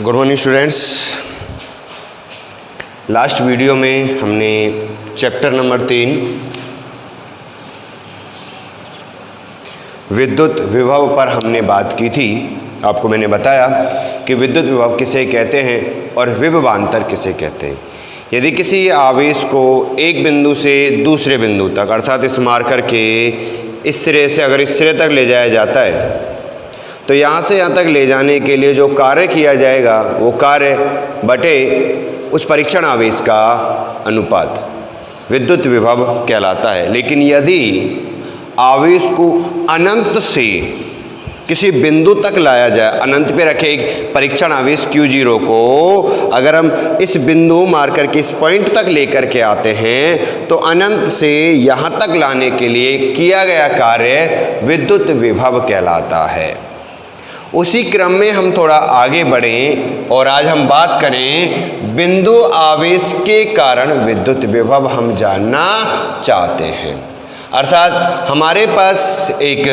Good morning students. Last video में हमने chapter number 3 विद्युत विभव पर हमने बात की थी। आपको मैंने बताया कि विद्युत विभव किसे कहते हैं और विभवांतर किसे कहते हैं। यदि किसी आवेश को एक बिंदु से दूसरे बिंदु तक अर्थात इस मार्कर के इस सिरे से अगर इस सिरे तक ले जाया जाता है तो यहाँ से यहाँ तक ले जाने के लिए जो कार्य किया जाएगा वो कार्य बटे उस परीक्षण आवेश का अनुपात विद्युत विभव कहलाता है। लेकिन यदि आवेश को अनंत से किसी बिंदु तक लाया जाए, अनंत पे रखे एक परीक्षण आवेश Q0 को अगर हम इस बिंदु मार्कर के इस पॉइंट तक लेकर के आते हैं तो अनंत से यहाँ तक लाने के लिए किया गया कार्य विद्युत विभव कहलाता है। उसी क्रम में हम थोड़ा आगे बढ़ें और आज हम बात करें बिंदु आवेश के कारण विद्युत विभव हम जानना चाहते हैं। अर्थात हमारे पास एक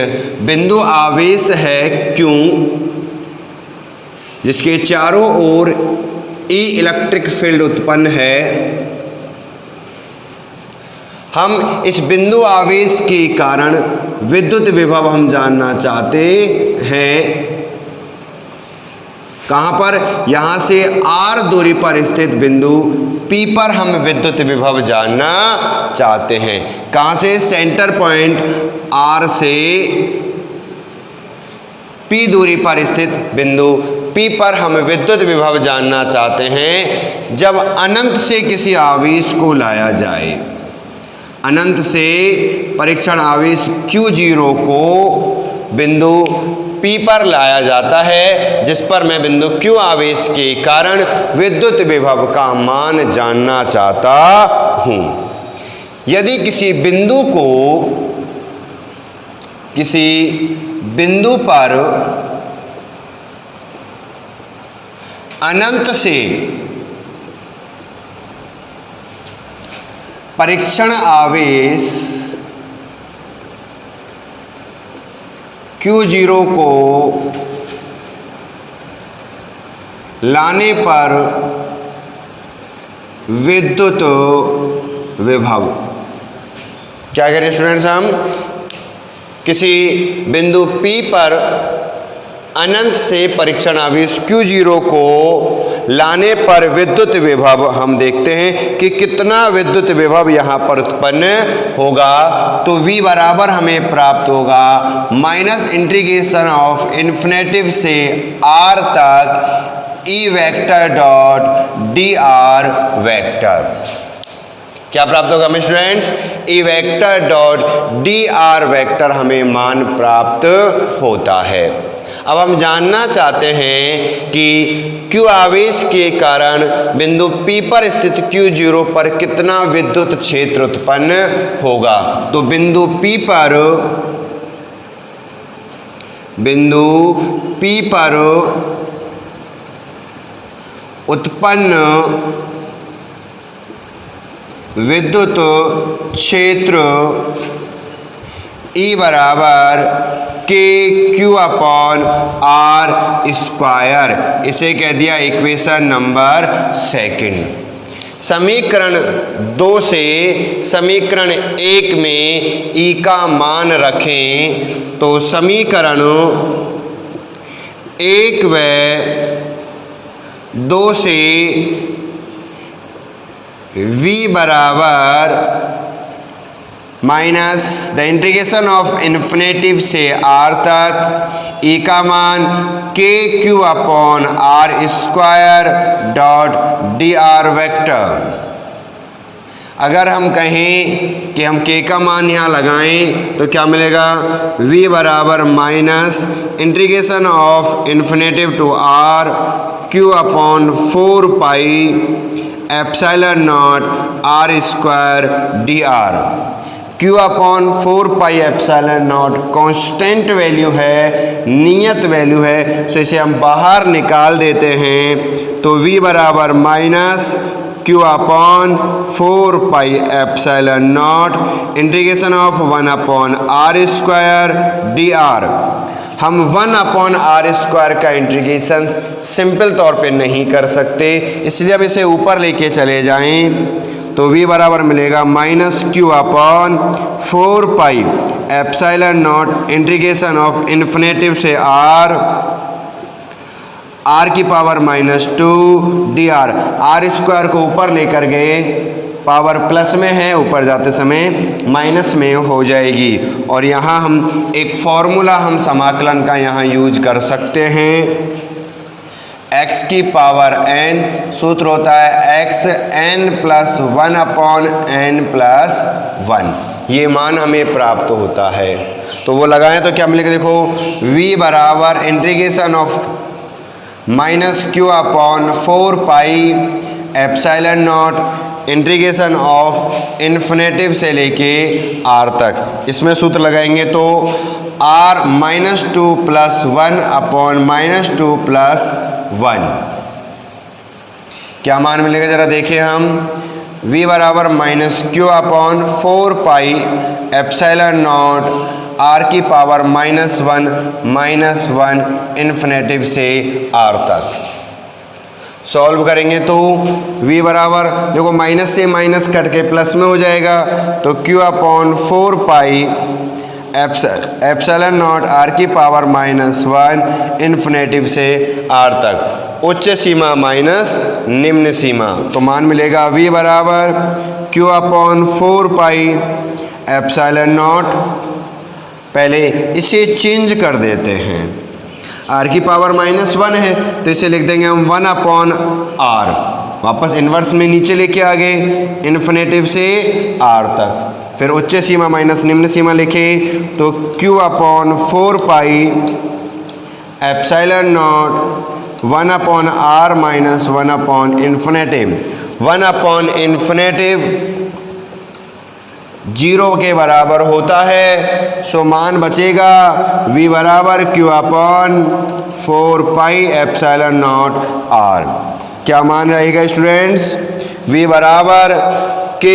बिंदु आवेश है Q जिसके चारों ओर E इलेक्ट्रिक फील्ड उत्पन्न है। हम इस बिंदु आवेश के कारण विद्युत विभव हम जानना चाहते हैं। कहाँ पर? यहाँ से R दूरी पर स्थित बिंदु P पर हम विद्युत विभव जानना चाहते हैं। कहाँ से? सेंटर पॉइंट R से P दूरी पर स्थित बिंदु P पर हम विद्युत विभव जानना चाहते हैं। जब अनंत से किसी आवेश को लाया जाए, अनंत से परीक्षण आवेश Q0 को बिंदु P पर लाया जाता है, जिस पर मैं बिंदु Q आवेश के कारण विद्युत विभव का मान जानना चाहता हूं। यदि किसी बिंदु पर अनंत से परीक्षण आवेश Q0 को लाने पर विद्युत विभव, क्या करें स्टूडेंट्स, हम किसी बिंदु P पर अनंत से परीक्षण आवेश Q0 को लाने पर विद्युत विभव हम देखते हैं कि कितना विद्युत विभव यहाँ पर उत्पन्न होगा। तो V बराबर हमें प्राप्त होगा माइनस इंटीग्रेशन ऑफ इन्फिनेटिव से R तक E vector dot dr vector. क्या प्राप्त होगा हमें students? E vector dot dr vector हमें मान प्राप्त होता है। अब हम जानना चाहते हैं कि Q आवेश के कारण बिंदु P पर स्थित Q0 पर कितना विद्युत क्षेत्र उत्पन्न होगा। तो बिंदु P पर उत्पन्न विद्युत क्षेत्र E बराबर KQ अपॉन R स्क्वायर, इसे कह दिया इक्वेशन नंबर 2। समीकरण 2 से समीकरण 1 में E का मान रखें तो समीकरण 1 व 2 से V बराबर minus the integration of infinitive से R तक E का मान KQ upon R square dot dr vector. अगर हम कहें कि हम K का मान यहाँ लगाएं तो क्या मिलेगा? V बराबर minus integration of infinity to R Q upon 4 pi epsilon naught R square dr। Q upon 4 pi epsilon naught constant value है, नियत वैल्यू है, तो इसे हम बाहर निकाल देते हैं। तो V बराबर minus Q upon 4 pi epsilon naught integration of 1 upon R square d r. हम 1 अपॉन आर स्क्वायर का इंटीग्रेशन सिंपल तौर पे नहीं कर सकते, इसलिए हम इसे ऊपर लेके चले जाएं तो v बराबर मिलेगा minus Q upon 4 pi epsilon naught integration of infinitive से r की पावर -2 डी आर स्क्वायर को ऊपर लेकर गए, पावर प्लस में है, ऊपर जाते समय माइनस में हो जाएगी। और यहाँ हम एक फॉर्मूला हम समाकलन का यहाँ यूज कर सकते हैं, x की पावर n, सूत्र होता है x n plus 1 upon n plus 1। ये मान हमें प्राप्त होता है, तो वो लगाएं तो क्या मिलेगा, देखो v बराबर integration of minus Q upon 4 pi epsilon naught integration of infinitive से लेके r तक। इसमें सूत्र लगाएंगे तो r -2 प्लस 1 अपॉन -2 प्लस 1। क्या मान मिलेगा जरा देखें हम, v बराबर minus Q upon 4 pi epsilon naught r की पावर -1 इन्फिनेटिव से r तक। सॉल्व करेंगे तो v बराबर, देखो माइनस से माइनस कट के प्लस में हो जाएगा, तो q upon 4 pi epsilon naught r की पावर -1 इन्फिनेटिव से r तक। उच्च सीमा माइनस निम्न सीमा, तो मान मिलेगा v बराबर q upon 4 pi epsilon not. पहले इसे चेंज कर देते हैं, r की पावर -1 है तो इसे लिख देंगे हम 1 अपॉन r, वापस इन्वर्स में नीचे लेके आ गए इन्फिनेटिव से r तक। फिर उच्च सीमा माइनस निम्न सीमा लिखें तो q upon 4 pi epsilon not 1 upon r minus 1 upon infinitive. 1 upon infinitive 0 के बराबर होता है, सो मान बचेगा v बराबर q upon 4 pi epsilon naught r। क्या मान रहेगा स्टूडेंट्स, v बराबर k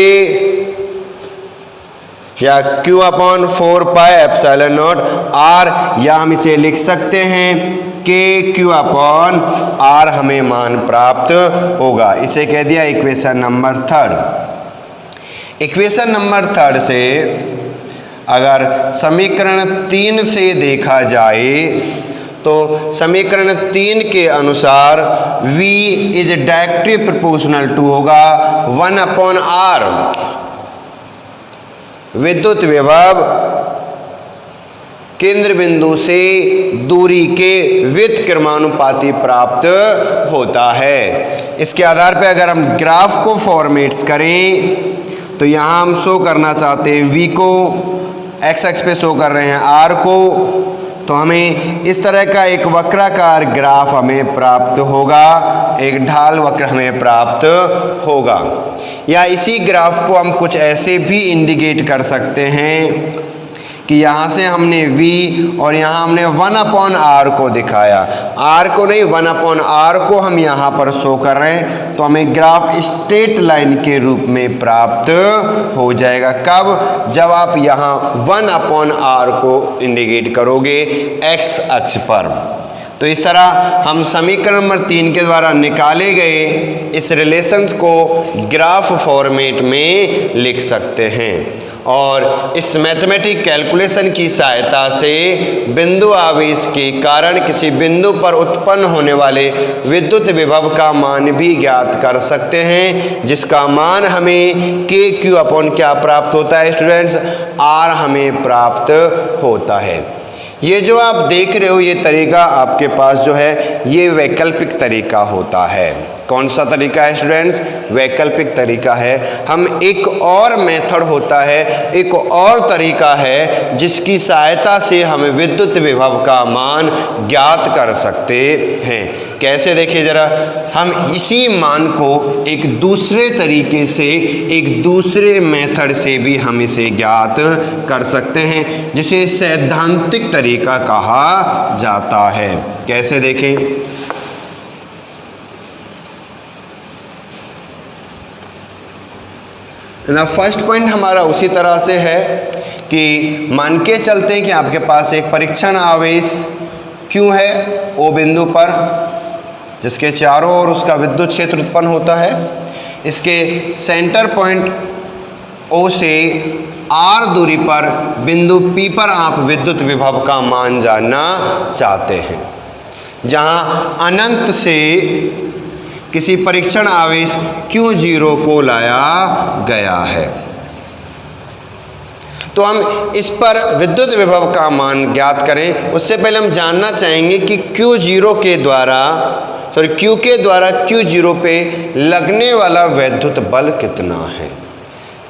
या q upon 4 pi epsilon naught r, या हम इसे लिख सकते हैं k q अपॉन r, हमें मान प्राप्त होगा। इसे कह दिया इक्वेशन नंबर 3। इक्वेशन नंबर 3 से अगर समीकरण 3 से देखा जाए तो समीकरण 3 के अनुसार v is directly proportional to होगा 1 अपॉन r। विद्युत विभव केंद्र बिंदु से दूरी के व्युत्क्रमानुपाती प्राप्त होता है। इसके आधार पर अगर हम ग्राफ को फॉर्मेट्स करें तो यहाँ हम शो करना चाहते हैं v को, x एक्स पे शो कर रहे हैं r को, तो हमें इस तरह का एक वक्राकार ग्राफ हमें प्राप्त होगा, एक ढाल वक्र हमें प्राप्त होगा। या इसी ग्राफ को हम कुछ ऐसे भी इंडिकेट कर सकते हैं कि यहाँ से हमने v और यहाँ हमने 1 अपॉन r को दिखाया, r को नहीं 1 अपॉन r को हम यहाँ पर शो कर रहे हैं, तो हमें ग्राफ स्ट्रेट लाइन के रूप में प्राप्त हो जाएगा। कब, जब आप यहाँ 1 अपॉन r को इंडिकेट करोगे x अक्ष पर। तो इस तरह हम समीकरण नंबर 3 के द्वारा निकाले गए इस रिलेशंस को ग्राफ फॉर्मेट में लिख सकते हैं, और इस मैथमेटिक कैलकुलेशन की सहायता से बिंदु आवेश के कारण किसी बिंदु पर उत्पन्न होने वाले विद्युत विभव का मान भी ज्ञात कर सकते हैं, जिसका मान हमें के क्यू अपॉन क्या प्राप्त होता है स्टूडेंट्स, आर हमें प्राप्त होता है। ये जो आप देख रहे हो ये तरीका आपके पास जो है ये वैकल्पिक तरीका होता है। कौन सा तरीका है स्टूडेंट्स, वैकल्पिक तरीका है। हम एक और मेथड होता है, एक और तरीका है जिसकी सहायता से हम विद्युत विभव का मान ज्ञात कर सकते हैं। कैसे, देखिए जरा, हम इसी मान को एक दूसरे तरीके से, एक दूसरे मेथड से भी हम इसे ज्ञात कर सकते हैं, जिसे सैद्धांतिक तरीका कहा जाता है। कैसे देखें, ना फर्स्ट पॉइंट हमारा उसी तरह से है कि मान के चलते हैं कि आपके पास एक परीक्षण आवेश Q है O बिंदु पर, जिसके चारों ओर उसका विद्युत क्षेत्र उत्पन्न होता है। इसके सेंटर पॉइंट O से R दूरी पर बिंदु P पर आप विद्युत विभव का मान जानना चाहते हैं, जहां अनंत से किसी परीक्षण आवेश Q0 को लाया गया है। तो हम इस पर विद्युत विभव का मान ज्ञात करें, उससे पहले हम जानना चाहेंगे कि Q के द्वारा Q0 पे लगने वाला वैद्युत बल कितना है,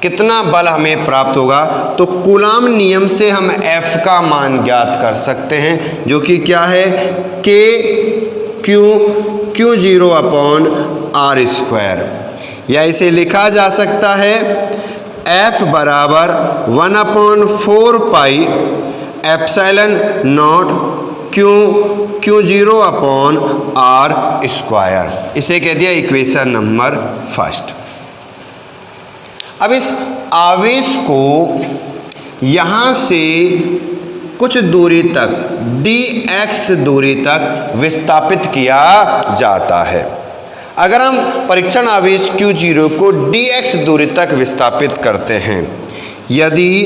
कितना बल हमें प्राप्त होगा। तो कूलाम नियम से हम F का मान ज्ञात कर सकते हैं, जो कि क्या है, Q0 अपॉन R स्क्वायर, या इसे लिखा जा सकता है F बराबर 1/4 पाई epsilon not Q0 upon R square. इसे कह दिया इक्वेशन नंबर फर्स्ट। अब इस आवेश को यहाँ से कुछ दूरी तक dx दूरी तक विस्थापित किया जाता है। अगर हम परीक्षण आवेश Q0 को dx दूरी तक विस्थापित करते हैं, यदि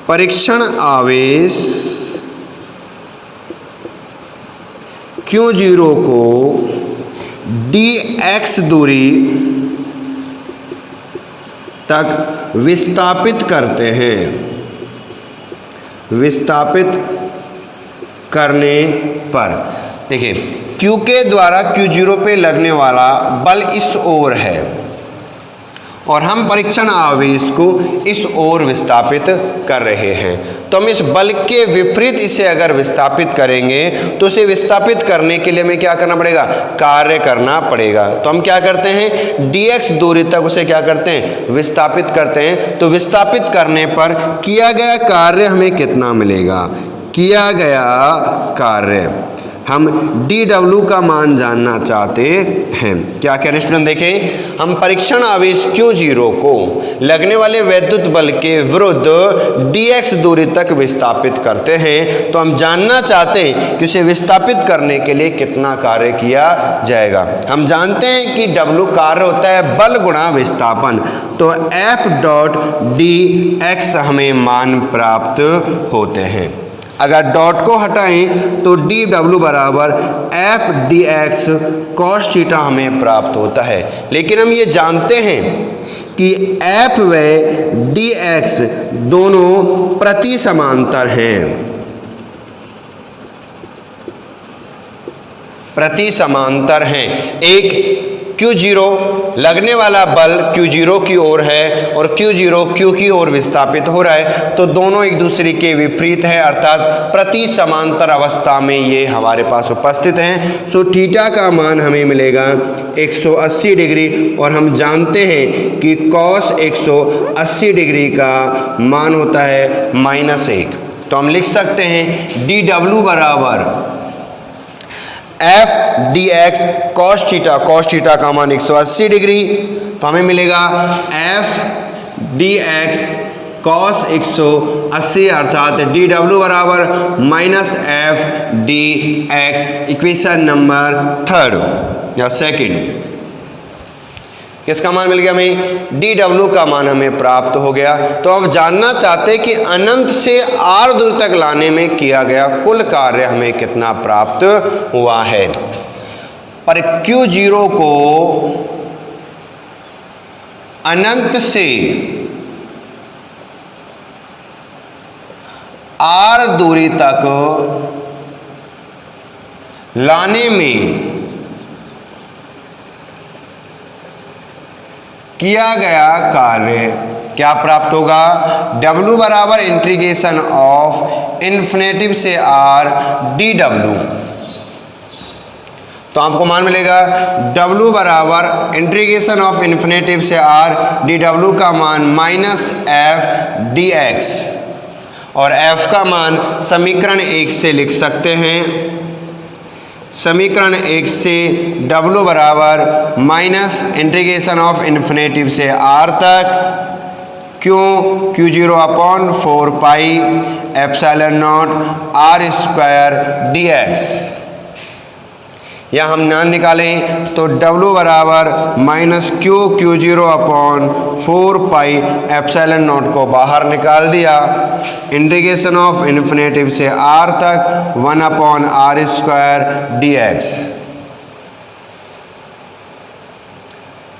परीक्षण आवेश Q0 को dx दूरी तक विस्थापित करते हैं, विस्थापित करने पर देखिए Q के द्वारा Q0 पे लगने वाला बल इस ओर है और हम परीक्षण आवेश को इस ओर विस्थापित कर रहे हैं। तो हम इस बल के विपरीत इसे अगर विस्थापित करेंगे तो उसे विस्थापित करने के लिए हमें क्या करना पड़ेगा, कार्य करना पड़ेगा। तो हम क्या करते हैं, dx दूरी तक उसे क्या करते हैं, विस्थापित करते हैं। तो विस्थापित करने पर किया गया कार्य हमें कितना मिलेगा, किया गया कार्य हम dw का मान जानना चाहते हैं। क्या कह रहे हैं स्टूडेंट, देखें हम परीक्षण आवेश Q0 को लगने वाले वैद्युत बल के विरुद्ध dx दूरी तक विस्थापित करते हैं। तो हम जानना चाहते हैं कि उसे विस्थापित करने के लिए कितना कार्य किया जाएगा। हम जानते हैं कि w कार्य होता है बल गुणा विस्थापन, तो F डॉट dx हमें मान प्राप्त होते हैं। अगर डॉट को हटाएं तो dw बराबर F dx cos थीटा हमें प्राप्त होता है। लेकिन हम ये जानते हैं कि F व dx दोनों प्रति समांतर हैं, प्रति समांतर हैं। एक Q0 लगने वाला बल Q0 की ओर है और Q0 Q की ओर विस्थापित हो रहा है, तो दोनों एक दूसरे के विपरीत है, अर्थात प्रति समांतर अवस्था में ये हमारे पास उपस्थित हैं। सो थीटा का मान हमें मिलेगा 180 डिग्री, और हम जानते हैं कि cos 180 डिग्री का मान होता है -1। तो हम लिख सकते हैं dw बराबर F dx cos थीटा का मान 180 डिग्री, तो हमें मिलेगा F dx cos 180 अर्थात dw बराबर -F dx। Equation number third या सेकंड, किसका मान मिल गया हमें, dw का मान हमें प्राप्त हो गया। तो अब जानना चाहते हैं कि अनंत से r दूर तक लाने में किया गया कुल कार्य हमें कितना प्राप्त हुआ है। पर Q0 को अनंत से r दूरी तक लाने में किया गया कार्य क्या प्राप्त होगा, w बराबर इंटीग्रेशन ऑफ इन्फिनेटिव से r dw। तो आपको मान मिलेगा w बराबर इंटीग्रेशन ऑफ इन्फिनेटिव से r dw का मान -F dx, और f का मान समीकरण 1 से लिख सकते हैं समीकरण 1 से W बराबर माइनस इंटीग्रेशन ऑफ इन्फिनेटिव से R तक Q0 upon 4 pi epsilon naught R square dx। या हम मान निकालें तो W बराबर minus Q0 upon 4 pi epsilon not को बाहर निकाल दिया, इंटीग्रेशन ऑफ इन्फिनेटिव से R तक 1 अपॉन R स्क्वायर dx।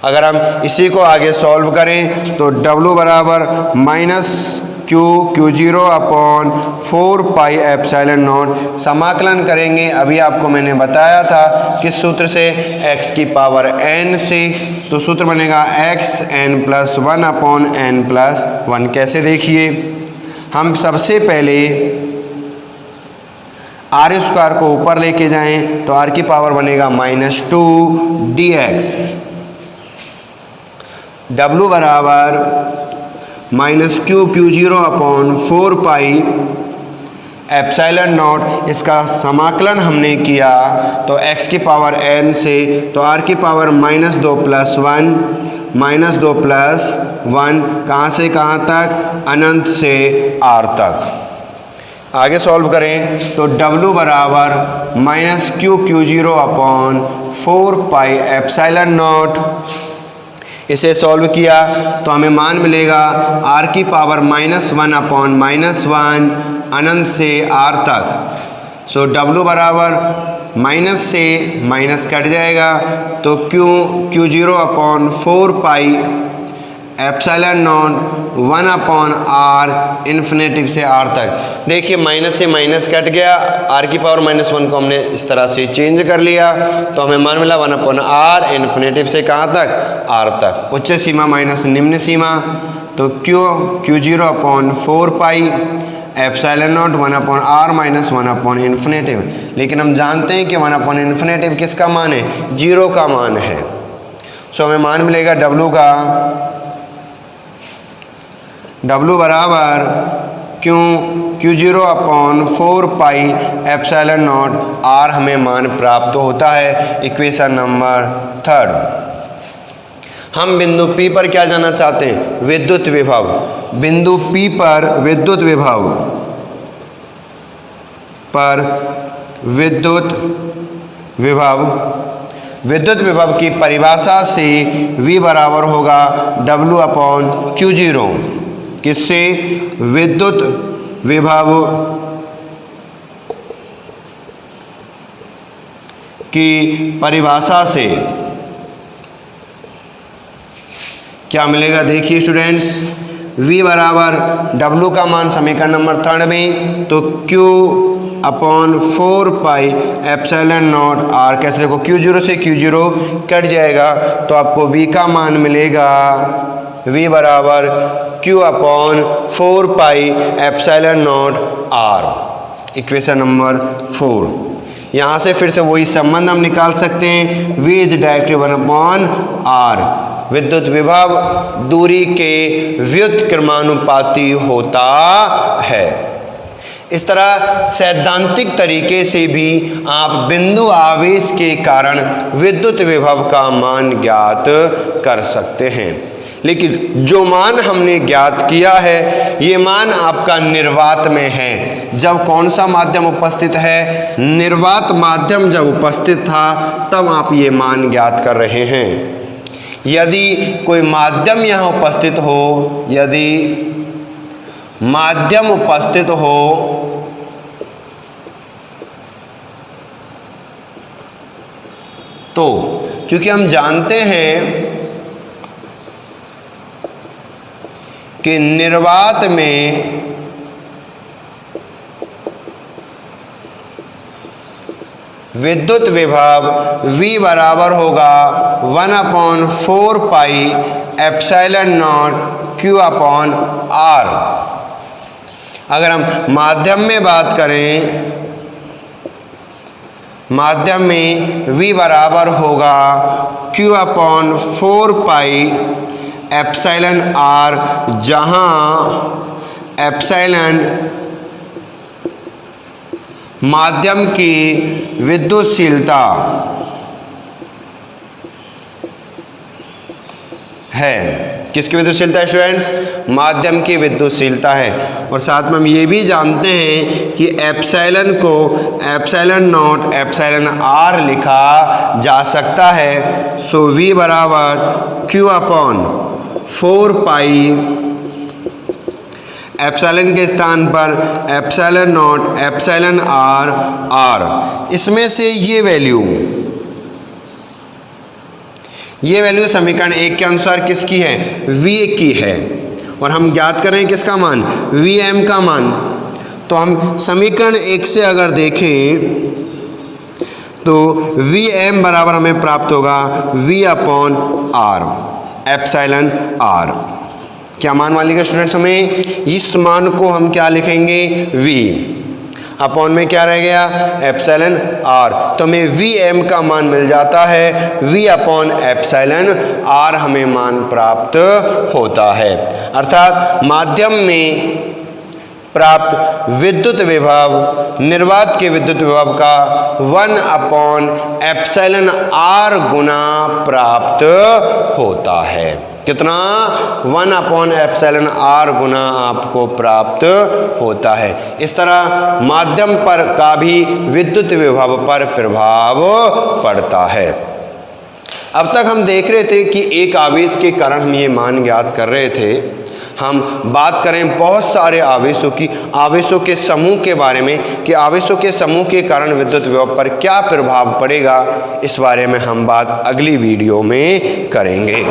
अगर हम इसी को आगे सॉल्व करें तो W बराबर minus Q0 upon 4 pi epsilon not, समाकलन करेंगे। अभी आपको मैंने बताया था किस सूत्र से, x की पावर n से, तो सूत्र बनेगा xn plus 1 upon n plus 1। कैसे देखिए, हम सबसे पहले आर स्क्वायर को ऊपर लेके जाएं तो r की पावर बनेगा माइनस 2 dx। W बराबर minus Q0 upon 4 pi epsilon not, इसका समाकलन हमने किया तो x की पावर n से, तो r की power minus 2 plus 1, minus 2 plus 1, कहाँ से कहाँ तक, अनंत से r तक। आगे सॉल्व करें तो W बराबर minus Q0 upon 4 pi epsilon not, इसे सॉल्व किया तो हमें मान मिलेगा r की पावर माइनस 1 अपॉन माइनस 1 अनंत से r तक। सो W बराबर माइनस से माइनस कट जाएगा तो Q0 upon 4 pi epsilon not 1 upon r infinitive से r तक। देखिए माइनस से माइनस कट गया, r की पावर माइनस 1 को हमने इस तरह से चेंज कर लिया तो हमें मान मिला 1 अपॉन r इन्फिनेटिव से कहाँ तक, r तक। उच्च सीमा माइनस निम्न सीमा, तो Q0 upon 4 pi epsilon not 1 upon r minus 1 upon infinitive. लेकिन हम जानते हैं कि 1 अपॉन इन्फिनेटिव किसका मान है, 0 का मान है। सो हमें मान मिलेगा W बराबर Q0 upon 4 pi epsilon naught R हमें मान प्राप्त होता है। Equation number 3। हम बिंदु P पर क्या जानना चाहते हैं, विद्युत विभव। बिंदु P पर विद्युत विभव की परिभाषा से V बराबर होगा W अपॉन Q0। किससे, विद्युत विभव की परिभाषा से। क्या मिलेगा, देखिए स्टूडेंट्स, V बराबर W का मान समीकरण नंबर 3 में, तो Q upon 4 pi epsilon naught R। कैसे देखो, Q0 से Q0 कट जाएगा तो आपको V का मान मिलेगा, V बराबर Q upon 4 pi epsilon naught R। Equation number 4। यहाँ से फिर से वही संबंध हम निकाल सकते हैं, V is directly 1 upon R। विद्युत विभव दूरी के व्युत्क्रमानुपाती होता है। इस तरह सैद्धांतिक तरीके से भी आप बिंदु आवेश के कारण विद्युत विभव का मान ज्ञात कर सकते हैं। लेकिन जो मान हमने ज्ञात किया है, ये मान आपका निर्वात में है। जब कौन सा माध्यम उपस्थित है, निर्वात माध्यम जब उपस्थित था तब आप ये मान ज्ञात कर रहे हैं। यदि कोई माध्यम यहाँ उपस्थित हो, यदि माध्यम उपस्थित हो तो क्योंकि हम जानते हैं कि निर्वात में विद्युत विभव V बराबर होगा 1 upon 4 pi epsilon not Q upon R। अगर हम माध्यम में बात करें, माध्यम में V बराबर होगा Q upon 4 pi epsilon R, जहाँ एप्सिलॉन माध्यम की विद्युतशीलता है। किसकी विद्युतशीलता है स्टूडेंट्स? माध्यम की विद्युतशीलता है। और साथ में हम ये भी जानते हैं कि एप्सिलॉन को एप्सिलॉन नॉट एप्सिलॉन आर लिखा जा सकता है। सो V बराबर Q अपॉन 4 पाई एप्सिलॉन के स्थान पर एप्सिलॉन नॉट एप्सिलॉन आर। इसमें से ये वैल्यू समीकरण 1 के अनुसार किसकी है? V की है। और हम ज्ञात करें किसका मान? Vm का मान। तो हम समीकरण 1 से अगर देखें तो Vm बराबर हमें प्राप्त होगा V upon R, epsilon R. क्या मान लिखेंगे स्टूडेंट्स? हमें इस मान को हम क्या लिखेंगे? V अपॉन में क्या रह गया? Epsilon R. तो हमें Vm का मान मिल जाता है, V अपॉन एप्सिलॉन आर हमें मान प्राप्त होता है। अर्थात माध्यम में प्राप्त विद्युत विभव निर्वात के विद्युत विभव का 1 अपॉन एप्सिलॉन आर गुना प्राप्त होता है। कितना? 1 अपॉन एप्सिलॉन आर गुना आपको प्राप्त होता है। इस तरह माध्यम पर का भी विद्युत विभव पर प्रभाव पड़ता है। अब तक हम देख रहे थे कि एक आवेश के कारण हम ये मान ज्ञात कर रहे थे। हम बात करें बहुत सारे आवेशों की, आवेशों के समूह के बारे में कि आवेशों के समूह के कारण विद्युत विभव पर क्या प्रभाव पड़ेगा। इस बारे में हम बात अगली वीडियो में करेंगे।